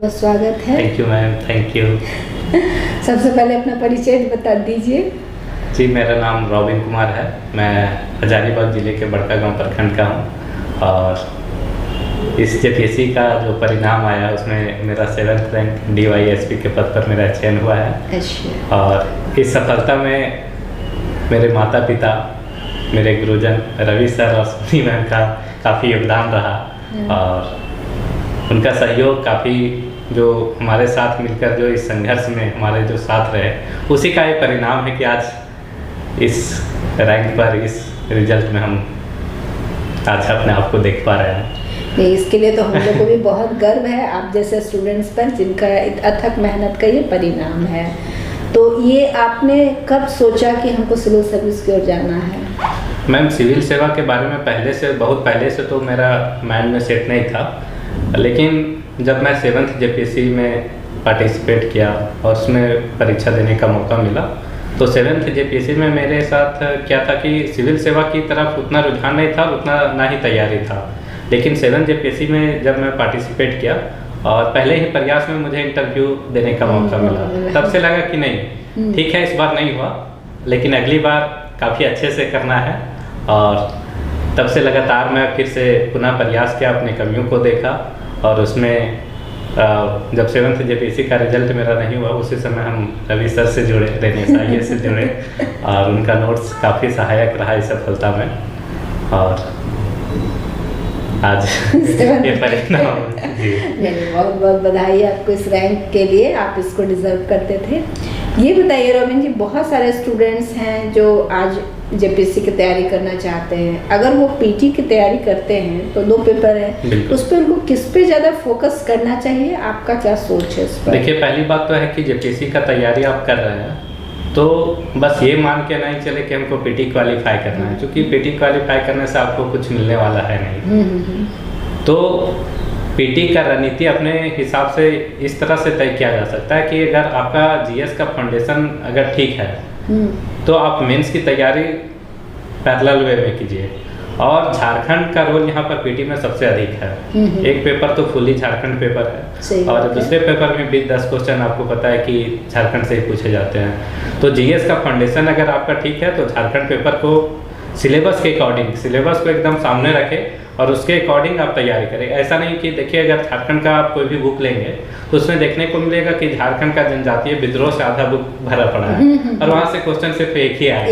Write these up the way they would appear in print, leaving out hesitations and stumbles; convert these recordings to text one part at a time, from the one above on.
स्वागत है। Thank you ma'am, thank you. सबसे पहले अपना परिचय बता दीजिए। जी, मेरा नाम रॉबिन कुमार है। मैं हजारीबाग ज़िले के बड़का गांव प्रखंड का हूं और इस जेपीएससी का जो परिणाम आया उसमें मेरा 7th रैंक DYSP के पद पर मेरा चयन हुआ है। और इस सफलता में मेरे माता पिता, मेरे गुरुजन रवि सर और सुनी मैम का काफ़ी योगदान रहा और उनका सहयोग काफ़ी, जो हमारे साथ मिलकर जो इस संघर्ष में हमारे जो साथ रहे, उसी का एक परिणाम है कि आज इस रैंक पर, इस रिजल्ट में हम आज अपने आप को देख पा रहे हैं। नहीं, इसके लिए तो हम लोग को भी बहुत गर्व है आप जैसे स्टूडेंट्स पर, जिनका अथक मेहनत का ये परिणाम है। तो ये आपने कब सोचा कि हमको सिविल सर्विस की ओर जाना है? मैम, सिविल सेवा के बारे में पहले से, बहुत पहले से तो मेरा माइंड में सेट नहीं था, लेकिन जब मैं 7th जेपीएससी में पार्टिसिपेट किया और उसमें परीक्षा देने का मौका मिला, तो 7th जेपीएससी में मेरे साथ क्या था कि सिविल सेवा की तरफ उतना रुझान नहीं था, उतना ना ही तैयारी था। लेकिन 7th जेपीएससी में जब मैं पार्टिसिपेट किया और पहले ही प्रयास में मुझे इंटरव्यू देने का मौका मिला, तब से लगा कि नहीं, ठीक है, इस बार नहीं हुआ, लेकिन अगली बार काफ़ी अच्छे से करना है। और तब से लगातार मैं फिर से पुनः प्रयास किया, अपनी कमियों को देखा और उसमें जब 7th जेपीएससी का रिजल्ट मेरा नहीं हुआ, उसी समय हम रवि सर से जुड़े, रेनेस IAS से जुड़े और उनका नोट्स काफ़ी सहायक रहा इस सफलता में और आज ये परिणाम। नहीं, बहुत बहुत बधाई आपको इस रैंक के लिए, आप इसको डिजर्व करते थे। ये बताइए रॉबिन जी, बहुत सारे स्टूडेंट्स हैं जो आज जेपीएससी की तैयारी करना चाहते हैं। अगर वो पीटी की तैयारी करते हैं तो 2 पेपर है, उस पर उनको किस पे ज़्यादा फोकस करना चाहिए? आपका क्या सोच है इस पर? देखिए, पहली बात तो है कि जेपीएससी का तैयारी आप कर रहे हैं तो बस ये मान के नहीं चले कि हमको पीटी क्वालिफाई करना है, क्योंकि पीटी क्वालिफाई करने से आपको कुछ मिलने वाला है नहीं। तो पीटी का रणनीति अपने हिसाब से इस तरह से तय किया जा सकता है कि अगर आपका जीएस का फाउंडेशन अगर ठीक है तो आप मेंस की तैयारी पैरेलल वे में कीजिए। और झारखंड का रोल यहाँ पर पीटी में सबसे अधिक है। एक पेपर तो फुली झारखंड पेपर है और दूसरे पेपर में भी 10 क्वेश्चन आपको पता है कि झारखंड से ही पूछे जाते हैं। तो जीएस का फाउंडेशन अगर आपका ठीक है तो झारखंड पेपर को सिलेबस के अकॉर्डिंग, सिलेबस को एकदम सामने रखें और उसके अकॉर्डिंग आप तैयारी करें। ऐसा नहीं कि देखिए, अगर झारखंड का आप कोई भी बुक लेंगे तो उसमें देखने को मिलेगा कि झारखंड का जनजातीय विद्रोह से आधा बुक भरा पड़ा है और वहाँ से क्वेश्चन सिर्फ एक ही आएगा।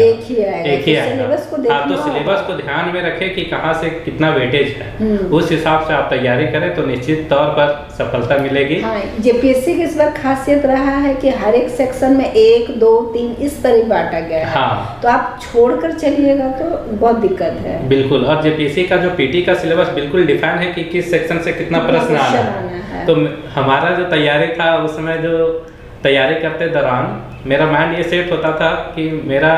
हाँ, तो सिलेबस को ध्यान में रखें कि कहाँ से कितना वेटेज है, उस हिसाब से आप तैयारी करें तो निश्चित तौर पर सफलता मिलेगी। हाँ, जेपीएससी की इस बार खासियत रहा है कि हर एक सेक्शन में 1, 2, 3 इस तरह बांटा गया है। हाँ, तो आप छोड़कर चलिएगा तो बहुत दिक्कत है। बिल्कुल। और जेपीएससी का जो पीटी का सिलेबस बिल्कुल डिफाइन है कि किस सेक्शन से कितना प्रश्न आना है। तो हमारा जो तैयारी था, उस समय जो तैयारी करते दौरान मेरा माइंड ये सेट होता था कि मेरा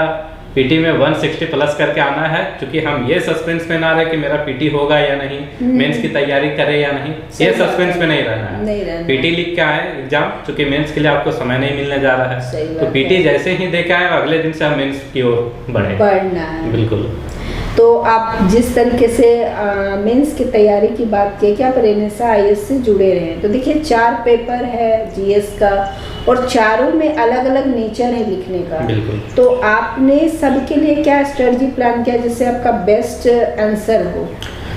पीटी में 160 प्लस करके आना है, क्योंकि हम ये सस्पेंस में ना रहे कि मेरा पीटी होगा या नहीं, मेंस की तैयारी करे या नहीं, ये सस्पेंस में नहीं रहना है। पीटी लिख के आए एग्जाम, क्योंकि मेंस के लिए आपको समय नहीं मिलने जा रहा है, तो पीटी जैसे ही दे के आए अगले दिन से हम मेंस की ओर बढ़ना है। बिल्कुल। तो आप जिस तरीके से मेंस की तैयारी की बात की कि आप रेनेस IAS से जुड़े रहे हैं, तो देखिए 4 पेपर है जीएस का और चारों में अलग अलग नेचर है लिखने का। बिल्कुल। तो आपने सबके लिए क्या स्ट्रेटजी प्लान किया जिससे आपका बेस्ट आंसर हो?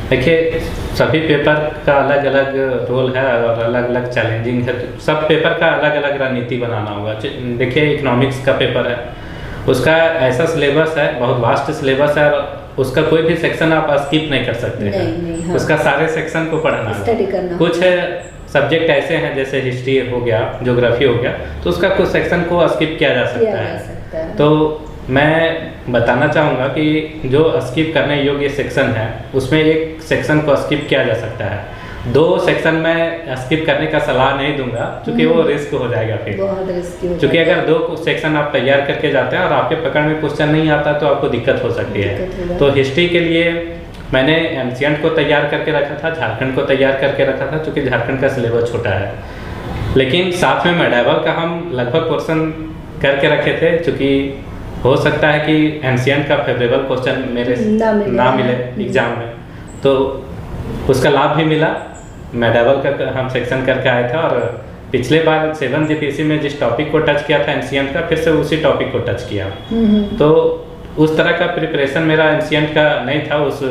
देखिए, सभी पेपर का अलग अलग रोल है और अलग अलग चैलेंजिंग है, तो सब पेपर का अलग अलग रणनीति बनाना होगा। देखिए, इकोनॉमिक्स का पेपर है, उसका ऐसा सिलेबस है, बहुत वास्ट सिलेबस है और उसका कोई भी सेक्शन आप स्किप नहीं कर सकते हैं। हाँ। उसका सारे सेक्शन को पढ़ना, स्टडी करना। कुछ सब्जेक्ट ऐसे हैं जैसे हिस्ट्री हो गया, ज्योग्राफी हो गया, तो उसका कुछ सेक्शन को स्किप किया जा सकता है। तो मैं बताना चाहूँगा कि जो स्किप करने योग्य सेक्शन है उसमें एक सेक्शन को स्किप किया जा सकता है। 2 सेक्शन में स्किप करने का सलाह नहीं दूंगा, क्योंकि वो रिस्क हो जाएगा फिर। बहुत रिस्क हो, क्योंकि अगर 2 सेक्शन आप तैयार करके जाते हैं और आपके पकड़ में क्वेश्चन नहीं आता तो आपको दिक्कत हो सकती है। तो हिस्ट्री के लिए मैंने एंशिएंट को तैयार करके रखा था, झारखंड को तैयार करके रखा था, क्योंकि झारखंड का सिलेबस छोटा है। लेकिन साथ में मेडावल का हम लगभग पोर्शन करके रखे थे, क्योंकि हो सकता है कि एंशिएंट का फेवरेबल क्वेश्चन मेरे ना मिले एग्जाम में, तो उसका लाभ भी मिला मेडावल का हम सेक्शन करके आए थे, और पिछले बार 7 जेपीएससी में जिस टॉपिक को टच किया था एंशिएंट का, फिर से उसी टॉपिक को टच किया। तो उस तरह का प्रिपरेशन मेरा एंशिएंट का नहीं था, उस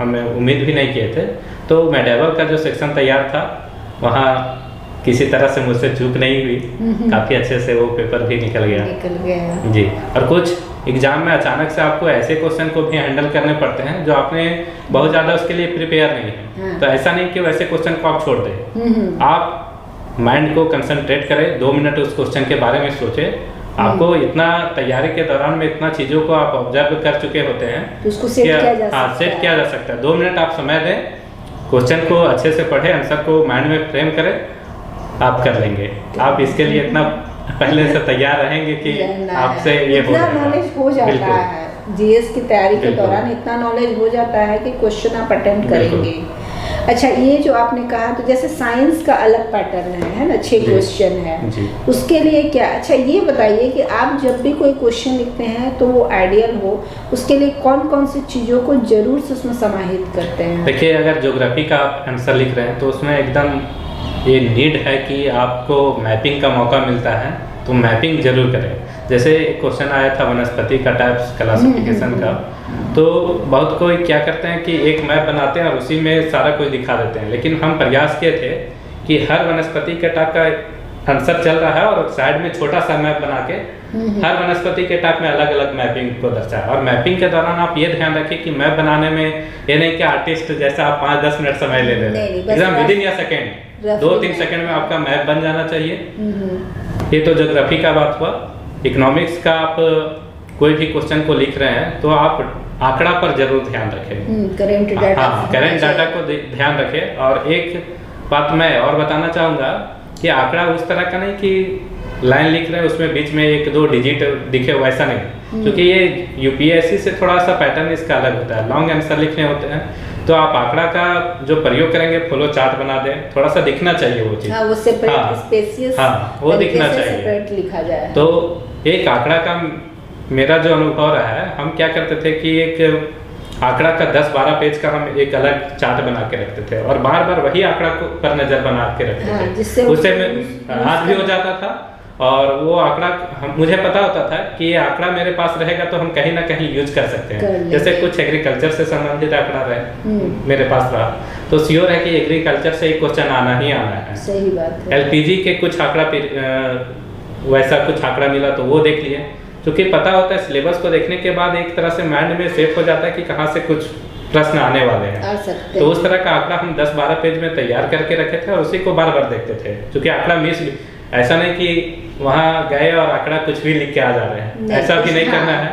हमें उम्मीद भी नहीं किए थे। तो मेडावल का जो सेक्शन तैयार था वहाँ किसी तरह से मुझसे चूक नहीं हुई, काफ़ी अच्छे से वो पेपर भी निकल गया जी। और कुछ एग्जाम में अचानक से आपको ऐसे क्वेश्चन को भी हैंडल करने पड़ते हैं जो आपने बहुत ज़्यादा उसके लिए प्रिपेयर नहीं है। हाँ। तो ऐसा नहीं कि वैसे क्वेश्चन को आप छोड़ दें, आप माइंड को कंसंट्रेट करें, 2 मिनट उस क्वेश्चन के बारे में सोचें। आपको इतना तैयारी के दौरान में इतना चीज़ों को आप ऑब्जर्व कर चुके होते हैं तो उसको सेट किया जा सकता है। 2 मिनट आप समय दें, क्वेश्चन को अच्छे से पढ़ें, आंसर को माइंड में फ्रेम करें, आप कर लेंगे। आप इसके लिए इतना पहले से तैयार रहेंगे कि आपसे ये नॉलेज हो जाता है। जीएस की तैयारी के दौरान इतना नॉलेज हो जाता है कि क्वेश्चन आप अटेम्प्ट करेंगे। अच्छा, ये जो आपने कहा, तो जैसे साइंस का अलग पैटर्न है ना, 6 क्वेश्चन है, उसके लिए क्या? अच्छा, ये बताइए कि आप जब भी कोई क्वेश्चन लिखते हैं तो वो आइडियल हो, उसके लिए कौन कौन सी चीज़ों को जरूर से उसमें समाहित करते हैं? देखिए, अगर ज्योग्राफी का आप आंसर लिख रहे हैं तो उसमें एकदम ये नीड है कि आपको मैपिंग का मौका मिलता है, तो मैपिंग जरूर करें। जैसे एक क्वेश्चन आया था वनस्पति का टाइप्स क्लासिफिकेशन का, तो बहुत कोई क्या करते हैं कि एक मैप बनाते हैं और उसी में सारा कुछ दिखा देते हैं, लेकिन हम प्रयास किए थे कि हर वनस्पति के टाइप का आंसर चल रहा है और साइड में छोटा सा मैप बना के हर वनस्पति के टाइप में अलग अलग मैपिंग को दर्शाए। और मैपिंग के दौरान आप ये ध्यान रखिए कि मैप बनाने में ये नहीं कि आर्टिस्ट जैसा आप 5-10 मिनट समय ले रहे हैं, एकदम विदिन या सेकेंड 2-3 सेकेंड में आपका मैप बन जाना चाहिए। ये तो ज्योग्राफी का बात हुआ। इकोनॉमिक्स का आप कोई भी क्वेश्चन को लिख रहे हैं तो आप आंकड़ा पर जरूर ध्यान रखें, करेंट डाटा को ध्यान रखें। और एक बात मैं और बताना चाहूँगा कि आंकड़ा उस तरह का नहीं कि लाइन लिख रहे हैं उसमें बीच में 1-2 डिजिट दिखे, वैसा नहीं, क्योंकि ये यूपीएससी से थोड़ा सा पैटर्न इसका अलग होता है। लॉन्ग आंसर लिखने होते हैं तो आप आंकड़ा का जो प्रयोग करेंगे फ्लो चार्ट बना दें, थोड़ा सा दिखना चाहिए वो चीज़, वो सेपरेट स्पेसियस, वो दिखना चाहिए, लिखा जाए। तो एक आंकड़ा का मेरा जो अनुभव रहा है, हम क्या करते थे कि एक आंकड़ा का 10-12 पेज का हम एक अलग चार्ट बना के रखते थे और बार बार वही आंकड़ा पर नजर बना के रखते थे, उससे याद भी हो जाता था। और वो आंकड़ा मुझे पता होता था कि ये आंकड़ा मेरे पास रहेगा तो हम कहीं ना कहीं यूज कर सकते हैं। जैसे कुछ एग्रीकल्चर से संबंधित आंकड़ा रहे मेरे पास रहा तो श्योर है कि एग्रीकल्चर से एक क्वेश्चन आना ही आना है। सही बात है। एलपीजी के कुछ आंकड़ा वैसा कुछ आंकड़ा मिला तो वो देख लिए, क्योंकि पता होता है सिलेबस को देखने के बाद एक तरह से माइंड में सेट हो जाता है कि कहाँ से कुछ प्रश्न आने वाले हैं, तो उस तरह का आंकड़ा हम 10-12 पेज में तैयार करके रखे थे और उसी को बार बार देखते थे। क्योंकि आंकड़ा मिस, ऐसा नहीं कि वहाँ गए और आंकड़ा कुछ भी लिख के आ जा रहे हैं, ऐसा भी नहीं करना है।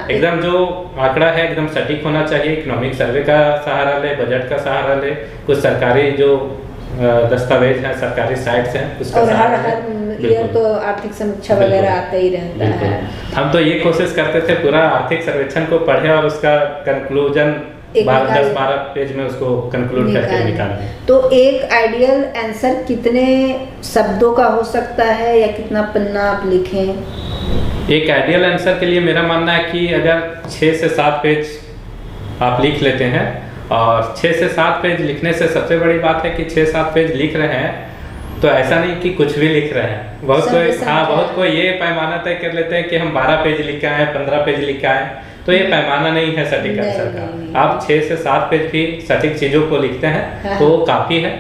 एकदम जो आंकड़ा है एकदम सटीक होना चाहिए। इकोनॉमिक सर्वे का सहारा ले, बजट का सहारा ले, कुछ सरकारी जो दस्तावेज हैं, सरकारी साइट्स हैं, उसका सहारा ले। ये तो आर्थिक समीक्षा वगैरह आता ही रहता है। हम तो ये कोशिश करते थे पूरा आर्थिक सर्वेक्षण को पढ़े और उसका कंक्लूजन 10-12 पेज में उसको कंक्लूड करके निकालें। तो एक आइडियल आंसर कितने शब्दों का हो सकता है या कितना पन्ना आप लिखें? एक आइडियल आंसर के लिए मेरा मानना है कि अगर 6 से 7 पेज आप लिख लेते हैं, और 6 से 7 पेज लिखने से सबसे बड़ी बात है कि 6-7 पेज लिख रहे हैं तो ऐसा नहीं कि कुछ भी लिख रहे हैं। बहुत कोई ये पैमाना तय कर लेते हैं कि हम 12 पेज लिख के आए, 15 पेज लिख के आए, तो ये पैमाना नहीं है सटीक आंसर का। आप 6 से 7 पेज भी सटीक चीजों को लिखते हैं तो वो काफी है।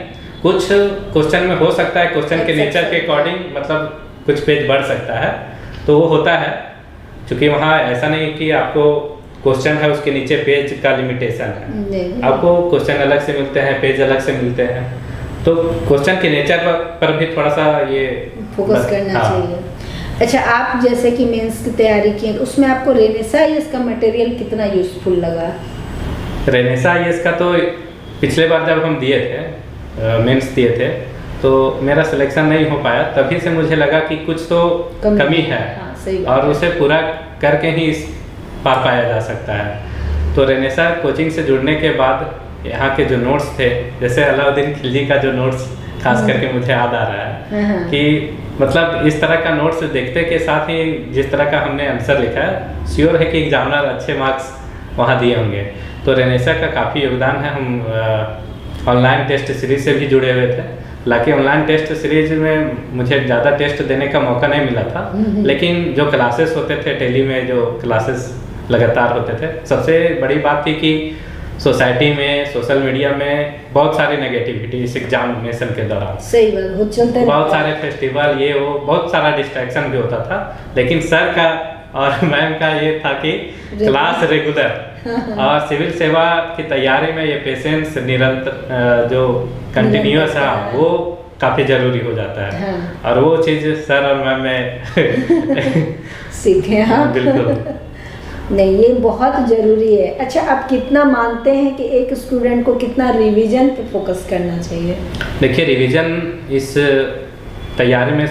कुछ क्वेश्चन में हो सकता है क्वेश्चन के नेचर के अकॉर्डिंग मतलब कुछ पेज बढ़ सकता है, तो वो होता है, क्योंकि वहाँ ऐसा नहीं कि आपको क्वेश्चन है उसके नीचे पेज का लिमिटेशन है। आपको क्वेश्चन अलग से मिलते हैं, पेज अलग से मिलते हैं, तो क्वेश्चन के नेचर पर भी थोड़ा सा ये फोकस करना चाहिए। अच्छा, आप जैसे कि मेंस की तैयारी की उसमें आपको रेनेसा आईएएस का मटेरियल कितना यूजफुल लगा? रेनेसा आईएएस का तो पिछले बार जब हम दिए थे, मेंस दिए थे, तो मेरा सिलेक्शन नहीं हो पाया, तभी से मुझे लगा कि कुछ तो कमी है। और उसे पूरा करके ही पार पाया जा सकता है। तो रेनेसा कोचिंग से जुड़ने के बाद यहाँ के जो नोट्स थे, जैसे अलाउद्दीन खिलजी का जो नोट्स खास करके मुझे याद आ रहा है कि मतलब इस तरह का नोट्स देखते के साथ ही जिस तरह का हमने आंसर लिखा है, श्योर है कि एग्जामिनर अच्छे मार्क्स वहाँ दिए होंगे। तो रेनेसा का काफ़ी योगदान है। हम ऑनलाइन टेस्ट सीरीज से भी जुड़े हुए थे। हालांकि ऑनलाइन टेस्ट सीरीज में मुझे ज़्यादा टेस्ट देने का मौका नहीं मिला था, लेकिन जो क्लासेस होते थे टेली में, जो क्लासेस लगातार होते थे, सबसे बड़ी बात थी कि सोसाइटी में, सोशल मीडिया में बहुत सारी नेगेटिविटी इस एग्जामिनेशन के दौरान, सही बात, वो चलते बहुत सारे फेस्टिवल, ये वो बहुत सारा डिस्ट्रैक्शन भी होता था। लेकिन सर का और मैम का ये था कि क्लास रेगुलर और सिविल सेवा की तैयारी में ये पेशेंस निरंतर जो कंटिन्यूअस है वो काफ़ी ज़रूरी हो जाता है। हाँ। और वो चीज़ सर और मैम में सीखे। हाँ बिल्कुल। नहीं, ये बहुत ज़रूरी है। अच्छा, आप कितना मानते हैं कि एक स्टूडेंट को कितना रिवीजन पे फोकस करना चाहिए? देखिए, रिवीजन इस तैयारी में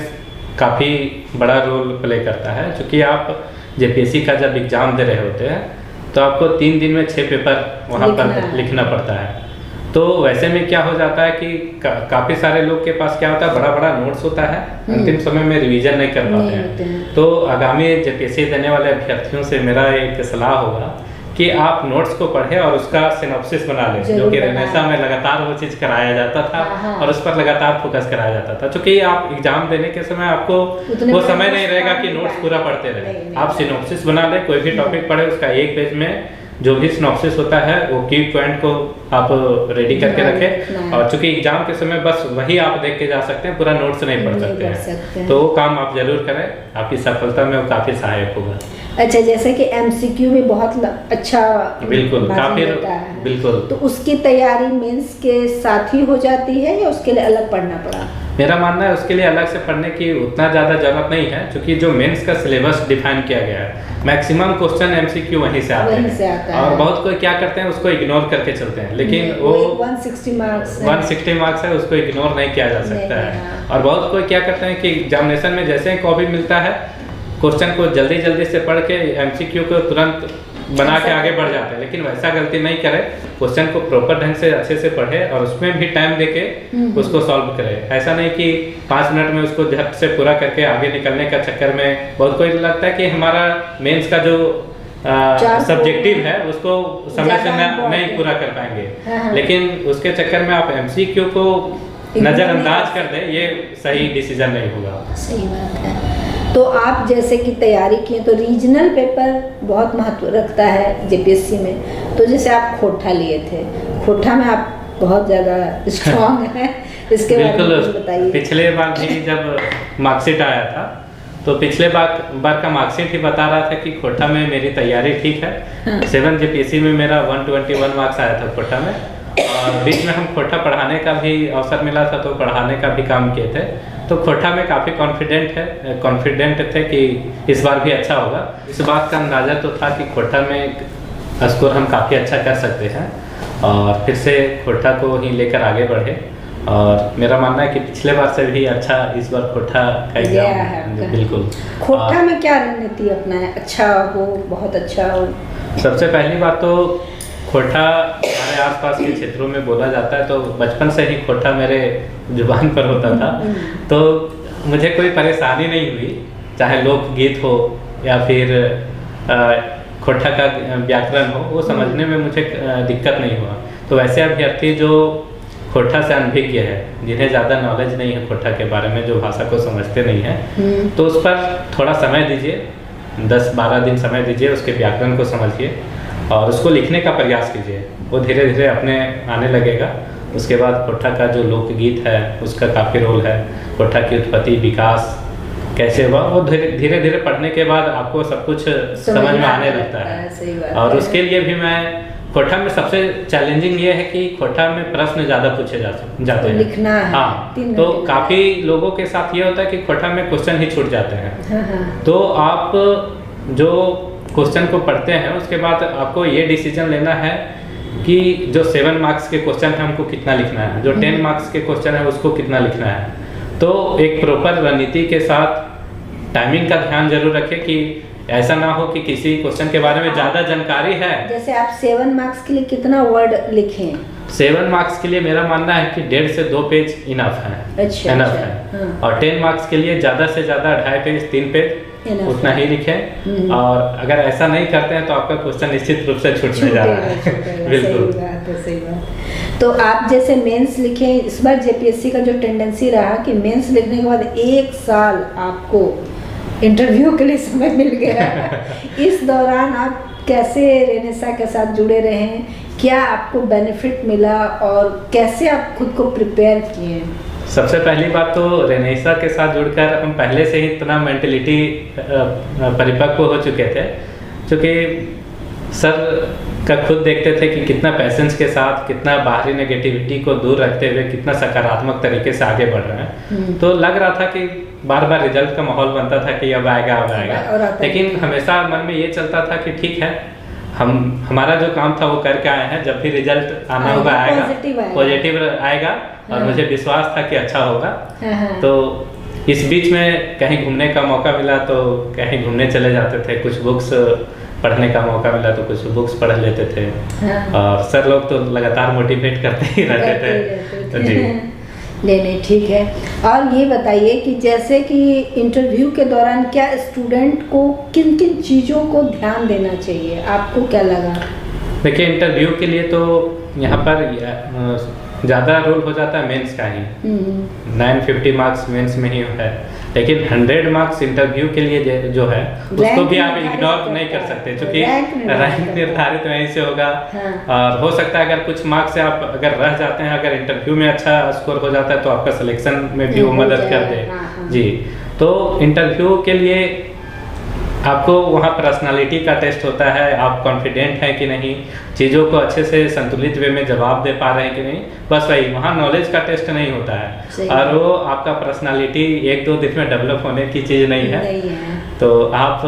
काफ़ी बड़ा रोल प्ले करता है, क्योंकि आप जेपीएससी का जब एग्ज़ाम दे रहे होते हैं तो आपको 3 दिन में 6 पेपर वहाँ पर लिखना पड़ता है। तो वैसे में क्या हो जाता है कि काफ़ी सारे लोग के पास क्या होता है, बड़ा बड़ा नोट्स होता है, अंतिम समय में रिवीजन नहीं कर पाते हैं। तो आगामी जेपीएससी देने वाले अभ्यर्थियों से मेरा एक सलाह होगा कि आप नोट्स को पढ़ें और उसका सिनॉप्सिस बना लें, जो कि रेनेसा में लगातार वो चीज़ कराया जाता था। हाँ। और उस पर लगातार फोकस कराया जाता था, क्योंकि आप एग्जाम देने के समय आपको वो समय नहीं रहेगा कि नोट्स पूरा पढ़ते रहे। आप सिनॉप्सिस बना लें, कोई भी टॉपिक पढ़े, उसका एक पेज में जो भी सिनॉप्सिस होता है वो की पॉइंट को आप रेडी करके रखें। और चूंकि एग्जाम के समय बस वही आप देख के जा सकते हैं, पूरा नोट्स नहीं पढ़ सकते हैं। तो वो काम आप जरूर करें, आपकी सफलता में वो काफ़ी सहायक होगा। अच्छा, जैसे कि एमसीक्यू भी बहुत अच्छा, बिल्कुल, काफी, बिल्कुल। तो उसकी तैयारी मेंस के साथ ही हो जाती है या उसके लिए अलग पढ़ना पड़ा? मेरा मानना है उसके लिए अलग से पढ़ने की उतना ज़्यादा जरूरत नहीं है, क्योंकि जो मेंस का सिलेबस डिफाइन किया गया है, मैक्सिमम क्वेश्चन एमसीक्यू वहीं से आते हैं। और बहुत कोई क्या करते हैं, उसको इग्नोर करके चलते हैं, लेकिन वो 160 मार्क्स है, उसको इग्नोर नहीं किया जा सकता है। और बहुत कोई क्या करते हैं कि एग्जामिनेशन में जैसे ही कॉपी मिलता है, क्वेश्चन को जल्दी जल्दी से पढ़ के एमसीक्यू को तुरंत बना के आगे बढ़ जाते हैं। लेकिन वैसा गलती नहीं करें, क्वेश्चन को प्रॉपर ढंग से अच्छे से पढ़े और उसमें भी टाइम देके उसको सॉल्व करें। ऐसा नहीं कि 5 मिनट में उसको झट से पूरा करके आगे निकलने का चक्कर में बहुत कोई लगता है कि हमारा मेंस का जो सब्जेक्टिव है उसको समय से नहीं पूरा कर पाएंगे। लेकिन उसके चक्कर में आप एमसीक्यू को नज़रअंदाज कर दें, ये सही डिसीजन नहीं होगा। सही बात है। तो आप जैसे कि तैयारी किए, तो रीजनल पेपर बहुत महत्व रखता है जेपीएससी में। तो जैसे आप खोटा लिए थे, खोटा में आप बहुत ज़्यादा स्ट्रॉन्ग हैं, इसके बारे में कुछ बताइए। पिछले बार भी जब मार्कशीट आया था, तो पिछले बार का मार्कशीट ही बता रहा था कि खोटा में मेरी तैयारी ठीक है। हाँ। 7 जेपीएससी में मेरा 121 मार्क्स आया था खोटा में। और बीच में हम खोटा पढ़ाने का भी अवसर मिला था, तो पढ़ाने का भी काम किए थे। तो खोटा में काफ़ी कॉन्फिडेंट थे कि इस बार भी अच्छा होगा। इस बात का अंदाज़ा तो था कि खोटा में स्कोर हम काफ़ी अच्छा कर सकते हैं, और फिर से खोटा को ही लेकर आगे बढ़े। और मेरा मानना है कि पिछले बार से भी अच्छा इस बार खोटा का एग्जाम। बिल्कुल। खोटा में क्या रणनीति अपनाएं, अच्छा हो, बहुत अच्छा हो? सबसे पहली बात तो खोटा हमारे आसपास के क्षेत्रों में बोला जाता है, तो बचपन से ही खोटा मेरे जुबान पर होता था। तो मुझे कोई परेशानी नहीं हुई, चाहे लोकगीत हो या फिर खोटा का व्याकरण हो, वो समझने में मुझे दिक्कत नहीं हुआ। तो वैसे अभ्यर्थी जो खोटा से अनभिज्ञ है, जिन्हें ज़्यादा नॉलेज नहीं है खोटा के बारे में, जो भाषा को समझते नहीं है, तो उस पर थोड़ा समय दीजिए, 10-12 दिन समय दीजिए, उसके व्याकरण को समझिए और उसको लिखने का प्रयास कीजिए। वो धीरे धीरे अपने आने लगेगा। उसके बाद खोटा का जो लोकगीत है उसका काफ़ी रोल है, खोटा की उत्पत्ति, विकास कैसे हुआ, वो धीरे धीरे पढ़ने के बाद आपको सब कुछ समझ में आने लगता है। और उसके लिए भी मैं खोटा में सबसे चैलेंजिंग ये है कि खोटा में प्रश्न ज़्यादा पूछे जाते हैं, लिखना है। हाँ, तो काफ़ी लोगों के साथ ये होता है कि खोटा में क्वेश्चन ही छूट जाते हैं। तो आप जो क्वेश्चन को पढ़ते हैं उसके बाद आपको ये डिसीजन लेना है कि जो 7 मार्क्स के क्वेश्चन है हमको कितना लिखना है, जो 10 मार्क्स के क्वेश्चन है उसको कितना लिखना है। तो एक प्रॉपर रणनीति के साथ टाइमिंग का ध्यान जरूर रखें कि ऐसा ना हो कि किसी क्वेश्चन के बारे में ज़्यादा जानकारी है। जैसे आप 7 मार्क्स के लिए कितना वर्ड लिखें? 7 मार्क्स के लिए मेरा मानना है कि 1.5 से 2 पेज इनफ है। अच्छा, इनफ अच्छा, है। हाँ। और 10 मार्क्स के लिए ज़्यादा से ज़्यादा 2.5 पेज 3 पेज Enough उतना है। ही लिखें। और अगर ऐसा नहीं करते हैं तो आपका क्वेश्चन निश्चित रूप से छूटने जा रहा है। सही बिल्कुल। बात है, सही बात। तो आप जैसे मेंस लिखे, इस बार जेपीएससी का जो टेंडेंसी रहा कि मेंस लिखने के बाद 1 साल आपको इंटरव्यू के लिए समय मिल गया। इस दौरान आप कैसे रेनेसा के साथ जुड़े रहे, क्या आपको बेनिफिट मिला और कैसे आप खुद को प्रिपेयर किए? सबसे पहली बात तो रेनेसा के साथ जुड़कर हम पहले से ही इतना मेंटलिटी परिपक्व हो चुके थे, क्योंकि सर का खुद देखते थे कि कितना पैसेंस के साथ, कितना बाहरी नेगेटिविटी को दूर रखते हुए कितना सकारात्मक तरीके से आगे बढ़ रहे हैं। तो लग रहा था कि बार बार रिजल्ट का माहौल बनता था कि अब आएगा अब आएगा, लेकिन हमेशा मन में ये चलता था कि ठीक है, हमारा जो काम था वो करके आए हैं, जब भी रिजल्ट आना होगा आएगा, पॉजिटिव आएगा और मुझे विश्वास था कि अच्छा होगा। तो इस बीच में कहीं घूमने का मौका मिला तो कहीं घूमने चले जाते थे, कुछ बुक्स पढ़ने का मौका मिला तो कुछ बुक्स पढ़ लेते थे। और सर लोग तो लगातार मोटिवेट करते ही रहते थे। जी नहीं ठीक है। और ये बताइए कि जैसे कि इंटरव्यू के दौरान क्या स्टूडेंट को किन किन चीज़ों को ध्यान देना चाहिए, आपको क्या लगा? देखिए, इंटरव्यू के लिए तो यहाँ पर ज़्यादा रोल हो जाता है मेंस का ही। 950 मार्क्स मेंस में ही है, लेकिन 100 मार्क्स इंटरव्यू के लिए जो है उसको भी आप इग्नोर नहीं कर सकते, क्योंकि रैंक निर्धारित वहीं से होगा। और हो सकता है अगर कुछ मार्क्स से आप अगर रह जाते हैं, अगर इंटरव्यू में अच्छा स्कोर हो जाता है तो आपका सिलेक्शन में भी वो मदद कर दे। जी, तो इंटरव्यू के लिए आपको वहाँ पर्सनालिटी का टेस्ट होता है, आप कॉन्फिडेंट हैं कि नहीं, चीज़ों को अच्छे से संतुलित वे में जवाब दे पा रहे हैं कि नहीं, बस वही, वहाँ नॉलेज का टेस्ट नहीं होता है। और वो आपका पर्सनालिटी 1-2 दिन में डेवलप होने की चीज़ नहीं है। तो आप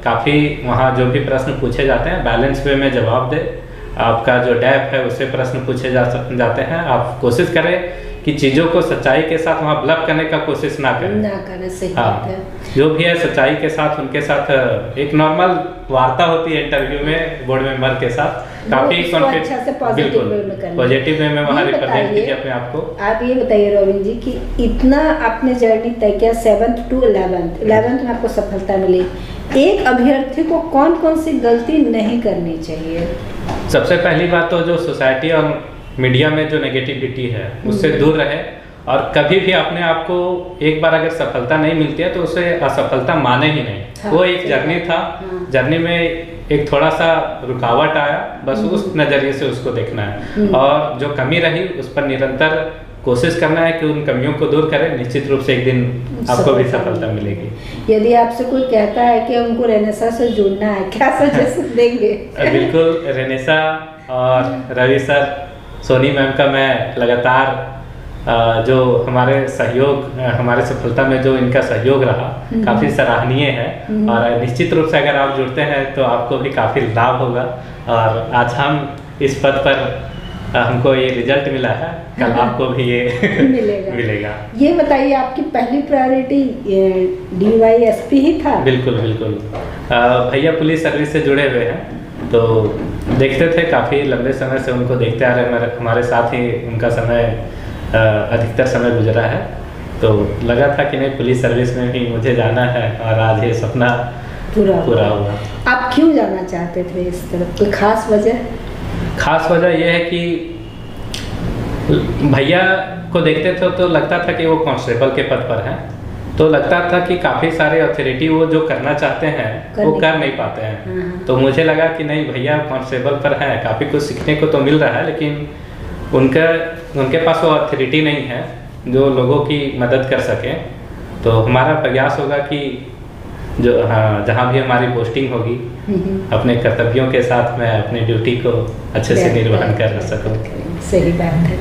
काफ़ी वहाँ जो भी प्रश्न पूछे जाते हैं बैलेंस वे में जवाब दे, आपका जो डेप्थ है उससे प्रश्न पूछे जाते हैं। आप कोशिश करें कि चीज़ों को सच्चाई के साथ वहाँ ब्लफ करने का कोशिश ना करें। सही बात है। जो भी है सच्चाई के साथ उनके साथ एक नॉर्मल वार्ता होती है इंटरव्यू में बोर्ड मेंबर के साथ, काफी पॉजिटिव वे में वहाँ रिप्रेजेंट कीजिए अपने आप को। आप ये बताइए रोबिन जी कि इतना आपने जर्नी तय किया 7th to 11th में आपको सफलता मिली, एक अभ्यर्थी को कौन कौन सी गलती नहीं करनी चाहिए? सबसे पहली बात तो जो सोसाइटी और मीडिया में जो नेगेटिविटी है उससे दूर रहे, और कभी भी अपने आप को एक बार अगर सफलता नहीं मिलती है तो उसे असफलता माने ही नहीं। वो एक जर्नी था, जर्नी में एक थोड़ा सा रुकावट आया, बस उस नज़रिए से उसको देखना है। और जो कमी रही उस पर निरंतर कोशिश करना है कि उन कमियों को दूर करें, निश्चित रूप से एक दिन आपको भी सफलता मिलेगी। यदि आपसे कोई कहता है कि उनको रेनेसा से जुड़ना है, क्या सजेशन देंगे? बिल्कुल, रेनेसा और रवि सर, सोनी मैम का मैं लगातार जो हमारे सहयोग, हमारे सफलता में जो इनका सहयोग रहा काफ़ी सराहनीय है। और निश्चित रूप से अगर आप जुड़ते हैं तो आपको भी काफ़ी लाभ होगा। और आज हम इस पद पर हमको ये रिजल्ट मिला है, कल आपको भी ये मिलेगा। ये बताइए, आपकी पहली प्रायोरिटी DYSP ही था? बिल्कुल बिल्कुल। भैया पुलिस सर्विस से जुड़े हुए हैं, तो देखते थे काफ़ी लंबे समय से उनको देखते आ रहे, हमारे साथ ही उनका समय अधिकतर समय गुजरा है। तो लगा था कि नहीं, पुलिस सर्विस में भी मुझे जाना है, और आज ये सपना पूरा हुआ। आप क्यों जाना चाहते थे इस तरफ, कोई खास वजह? खास वजह यह है कि भैया को देखते थे तो लगता था कि वो कांस्टेबल के पद पर हैं, तो लगता था कि काफ़ी सारे अथॉरिटी वो जो करना चाहते हैं वो कर नहीं पाते हैं। तो मुझे लगा कि नहीं, भैया कांस्टेबल पर हैं, काफ़ी कुछ सीखने को तो मिल रहा है, लेकिन उनके पास वो अथॉरिटी नहीं है जो लोगों की मदद कर सके। तो हमारा प्रयास होगा कि जो जहाँ भी हमारी पोस्टिंग होगी, अपने कर्तव्यों के साथ मैं अपनी ड्यूटी को अच्छे से निर्वहन कर सकूँ। सही बात है।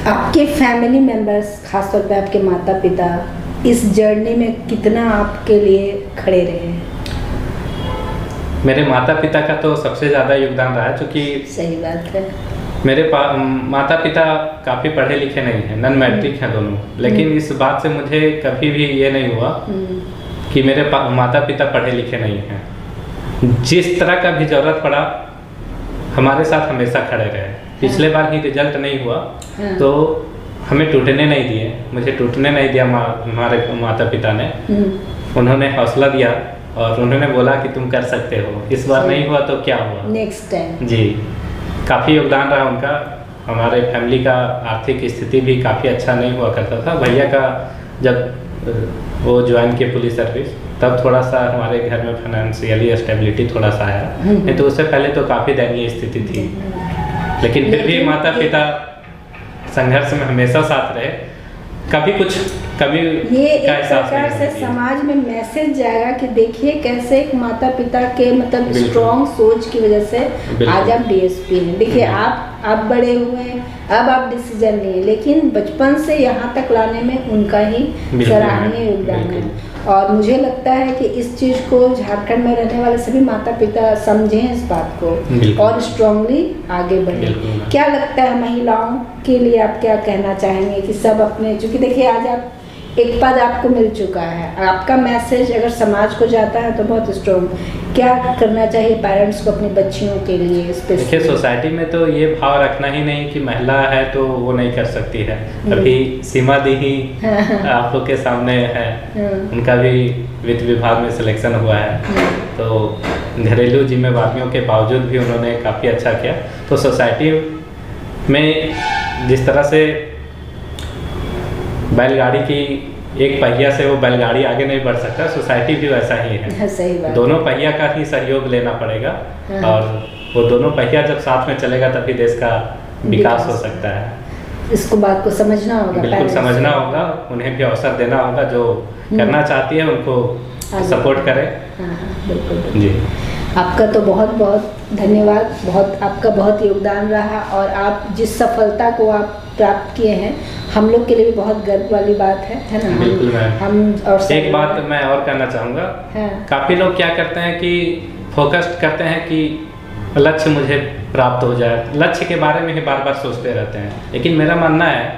आपके फैमिली मेंबर्स, खासतौर पे आपके माता पिता, इस जर्नी में कितना आपके लिए खड़े रहे? मेरे माता पिता का तो सबसे ज़्यादा योगदान रहा है, क्योंकि सही बात है, मेरे माता पिता काफ़ी पढ़े लिखे नहीं हैं, नॉन मैट्रिक हैं दोनों। लेकिन इस बात से मुझे कभी भी ये नहीं हुआ कि मेरे माता पिता पढ़े लिखे नहीं हैं। जिस तरह का भी ज़रूरत पड़ा हमारे साथ हमेशा खड़े रहे। पिछले बार ही रिजल्ट नहीं हुआ हाँ। तो हमें टूटने नहीं दिए, मुझे टूटने नहीं दिया हमारे माता पिता ने। उन्होंने हौसला दिया और उन्होंने बोला कि तुम कर सकते हो, इस बार नहीं हुआ तो क्या हुआ, नेक्स्ट टाइम। जी काफ़ी योगदान रहा उनका। हमारे फैमिली का आर्थिक स्थिति भी काफ़ी अच्छा नहीं हुआ करता था। भैया का जब वो ज्वाइन किए पुलिस सर्विस तब थोड़ा सा हमारे घर में फाइनेंशियली स्टेबिलिटी थोड़ा सा आया, नहीं तो उससे पहले तो काफ़ी दयनीय स्थिति थी। लेकिन फिर भी माता पिता संघर्ष में हमेशा साथ रहे, कभी ये एक प्रकार से समाज में मैसेज जाएगा कि देखिए कैसे एक माता पिता के मतलब स्ट्रॉन्ग सोच की वजह से आज आप डीएसपी हैं। देखिए आप बड़े हुए हैं, अब आप डिसीजन लिए, लेकिन बचपन से यहाँ तक लाने में उनका ही सराहनीय योगदान है। और मुझे लगता है कि इस चीज़ को झारखंड में रहने वाले सभी माता पिता समझें इस बात को और स्ट्रांगली आगे बढ़ें। क्या लगता है महिलाओं के लिए आप क्या कहना चाहेंगे कि सब अपने, चूँकि देखिए आज आप एक पद आपको मिल चुका है, आपका मैसेज अगर समाज को जाता है तो बहुत स्ट्रॉन्ग, क्या करना चाहिए पेरेंट्स को अपनी बच्चियों के लिए? देखिए सोसाइटी में तो ये भाव रखना ही नहीं कि महिला है तो वो नहीं कर सकती है। अभी सीमा दी ही आप लोग के सामने है, उनका भी वित्त विभाग में सिलेक्शन हुआ है, तो घरेलू जिम्मेवारियों के बावजूद भी उन्होंने काफ़ी अच्छा किया। तो सोसाइटी में जिस तरह से बैलगाड़ी की एक पहिया से वो बैलगाड़ी आगे नहीं बढ़ सकता, सोसाइटी भी वैसा ही है। सही बात। दोनों पहिया का ही सहयोग लेना पड़ेगा और वो दोनों पहिया जब साथ में चलेगा तभी देश का विकास हो सकता है। इसको बात को समझना होगा, बिल्कुल समझना होगा, उन्हें भी अवसर देना होगा, जो करना चाहती है उनको सपोर्ट करें। बिल्कुल जी। आपका तो बहुत बहुत धन्यवाद, आपका बहुत योगदान रहा और आप जिस सफलता को आप प्राप्त किए हैं हम लोग के लिए भी बहुत गर्व वाली बात है ना। बिल्कुल मैम। हम और एक बात मैं और कहना चाहूँगा, काफ़ी लोग क्या करते हैं कि फोकस करते हैं कि लक्ष्य मुझे प्राप्त हो जाए, लक्ष्य के बारे में ही बार बार सोचते रहते हैं, लेकिन मेरा मानना है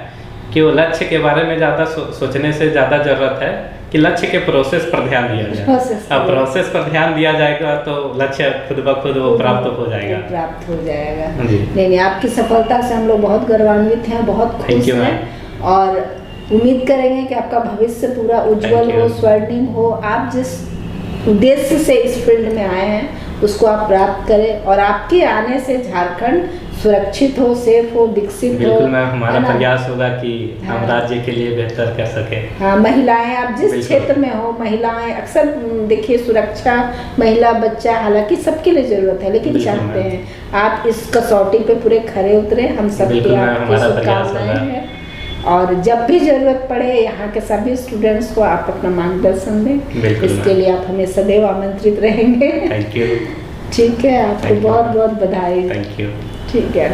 कि वो लक्ष्य के बारे में ज़्यादा सोचने से ज़्यादा ज़रूरत है कि लक्ष्य के प्रोसेस पर ध्यान दिया जाए। अब प्रोसेस पर ध्यान दिया जाएगा तो लक्ष्य खुद ब खुद वो प्राप्त हो जाएगा। नहीं, आपकी सफलता से हम लोग बहुत गौरवान्वित हैं, बहुत खुश हैं और उम्मीद करेंगे कि आपका भविष्य पूरा उज्जवल हो, स्वर्णिम हो। आप जिस उद्देश्य से इस फील्ड में आए हैं उसको आप प्राप्त करें और आपके आने से झारखंड सुरक्षित हो, सेफ हो, विकसित हो। बिल्कुल मैम, हमारा प्रयास होगा कि हम राज्य के लिए बेहतर कर सके। हाँ, महिलाएं आप जिस क्षेत्र में हो, महिलाएं अक्सर देखिए सुरक्षा, महिला बच्चा हालांकि सबके लिए जरूरत है, लेकिन चाहते हैं आप इस कसौटी पे पूरे खरे उतरे। हम सबकी आपकी शुभकामनाएं हैं और जब भी जरूरत पड़े यहाँ के सभी स्टूडेंट्स को आप अपना मार्गदर्शन दें, इसके लिए आप हमें सदैव आमंत्रित रहेंगे। Thank you. ठीक है, आपको बहुत बहुत बधाई। Thank you. ठीक है।